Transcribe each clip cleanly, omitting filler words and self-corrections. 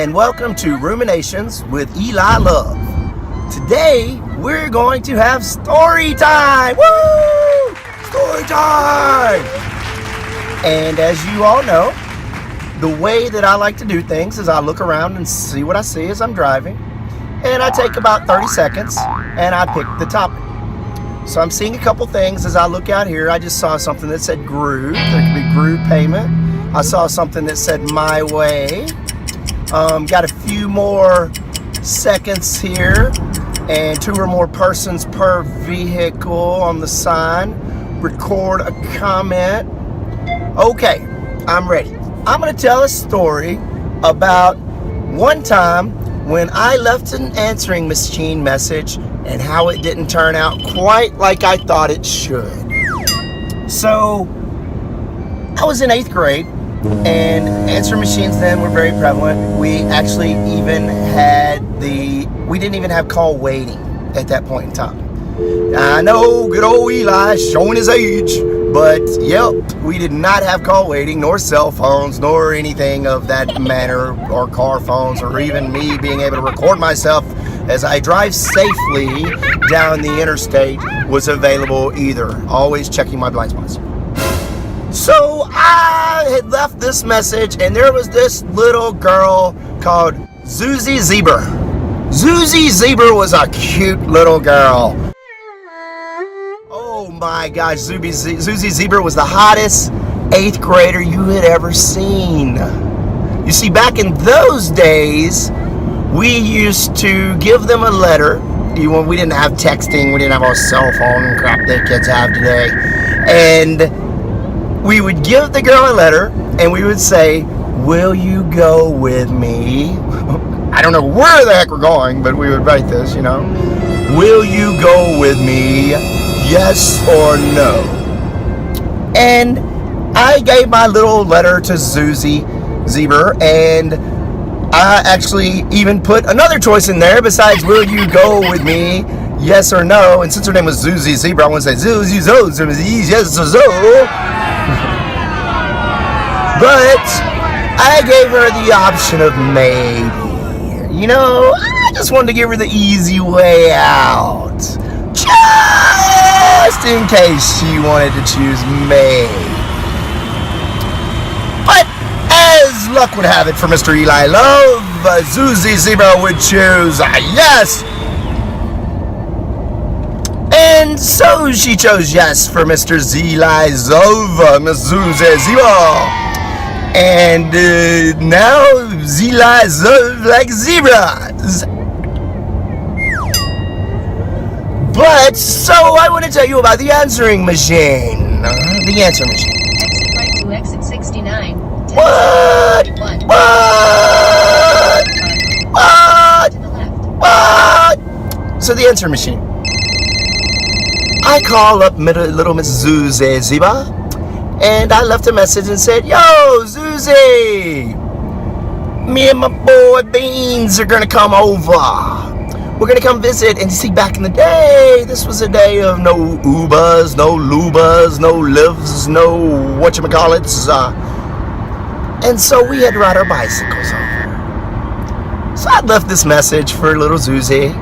and welcome to Ruminations with Eli Love. Today, we're going to have story time! Woo! Story time! And as you all know, the way that I like to do things is I look around and see what I see as I'm driving, and I take about 30 seconds and I pick the topic. So I'm seeing a couple things as I look out here. I just saw something that said groove. There could be groove payment. I saw something that said my way. Got a few more seconds here and 2 or more persons per vehicle on the sign. Record a comment. Okay, I'm ready. I'm going to tell a story about one time when I left an answering machine message and how it didn't turn out quite like I thought it should. So, I was in 8th grade, and answering machines then were very prevalent. We actually even we didn't even have call waiting at that point in time. I know, good old Eli showing his age, but yep, we did not have call waiting, nor cell phones, nor anything of that manner, or car phones, or even me being able to record myself as I drive safely down the interstate was available either. Always checking my blind spots. So I had left this message, and there was this little girl called Zuzie Zeiber. Zuzie Zeiber was a cute little girl. Oh my gosh, Zuzie Zeiber was the hottest 8th grader you had ever seen. You see, back in those days, we used to give them a letter. We didn't have texting, we didn't have our cell phone and crap that kids have today. And we would give the girl a letter, and we would say, "Will you go with me?" I don't know where the heck we're going, but we would write this, you know. "Will you go with me? Yes or no?" And I gave my little letter to Zuzie Zeiber, and I actually even put another choice in there besides "Will you go with me? Yes or no?" And since her name was Zuzie Zeiber, I want to say Zuzie yes or so. But I gave her the option of maybe. You know, I just wanted to give her the easy way out, just in case she wanted to choose maybe. But as luck would have it for Mr. Eli Love, Zuzie Zeiber would choose yes. And so she chose yes for Mr. Eli Love, Miss Zuzie Zeiber. And now Eli Love like zebras. But so I want to tell you about the answering machine. The answering machine. Exit right to exit 69. What? What? What? To the left. What? So the answering machine. I call up little Miss Zuzie Zeiber, and I left a message and said, "Yo, Zuzie, me and my boy Beans are gonna come over. We're gonna come visit." And you see, back in the day, this was a day of no Ubers, no Lubas, no Livs, no whatchamacallits. And so we had to ride our bicycles over. So I left this message for little Zuzie,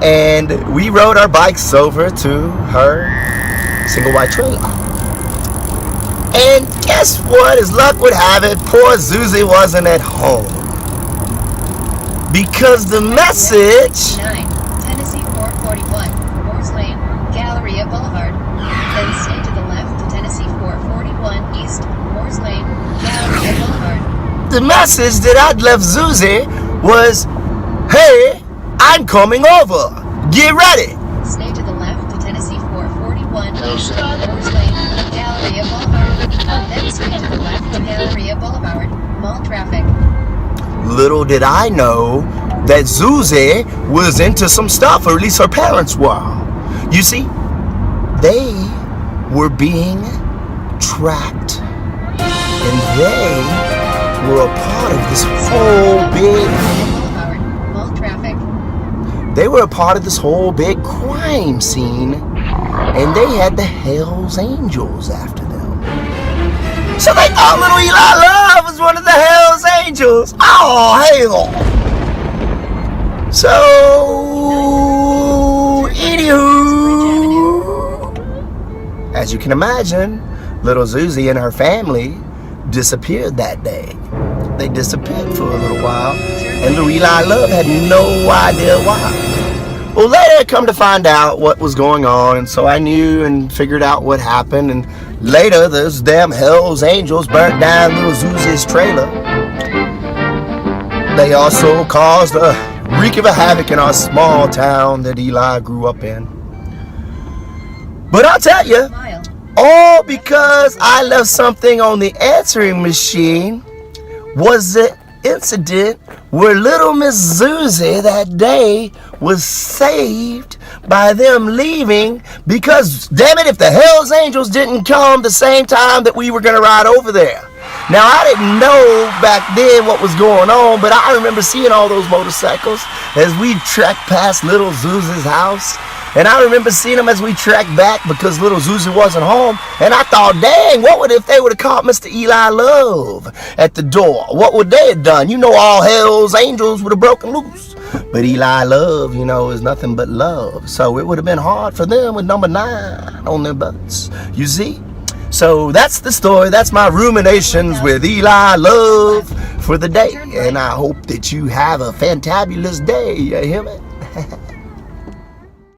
and we rode our bikes over to her single wide trailer. And guess what? As luck would have it, poor Zuzie wasn't at home. Because the message... 9, Tennessee 441, Moores Lane, Galleria Boulevard. Then stay to the left to Tennessee 441 East, Moores Lane, Galleria Boulevard. The message that I'd left Zuzie was, "Hey, I'm coming over. Get ready." Stay to the left to Tennessee 441 East, Moores Lane, Galleria Boulevard. Then stay to the left to Galleria Boulevard, mall traffic. Little did I know that Zuzie was into some stuff, or at least her parents were. You see, they were being tracked, and they were a part of this whole big... Boulevard, mall traffic. They were a part of this whole big crime scene, and they had the Hells Angels after them. So they thought little Eli Love was one of the Hells Angels. Angels. Oh, hell. So, anywho, as you can imagine, little Zuzie and her family disappeared that day. They disappeared for a little while, and little Eli Love had no idea why. Well, later I come to find out what was going on, and so I knew and figured out what happened, and later those damn Hell's Angels burnt down little Zuzie's trailer. They also caused a wreak of havoc in our small town that Eli grew up in. But I'll tell you, all because I left something on the answering machine was the incident where little Miss Zuzie that day was saved by them leaving, because damn it, if the Hell's Angels didn't come the same time that we were going to ride over there. Now, I didn't know back then what was going on, but I remember seeing all those motorcycles as we trekked past little Zuzie's house. And I remember seeing them as we trekked back because little Zuzie wasn't home. And I thought, dang, what would if they would have caught Mr. Eli Love at the door? What would they have done? You know, all Hell's Angels would have broken loose. But Eli Love, you know, is nothing but love. So it would have been hard for them with number 9 on their butts. You see? So that's the story. That's my ruminations with Eli Love for the day. And I hope that you have a fantabulous day. You hear me?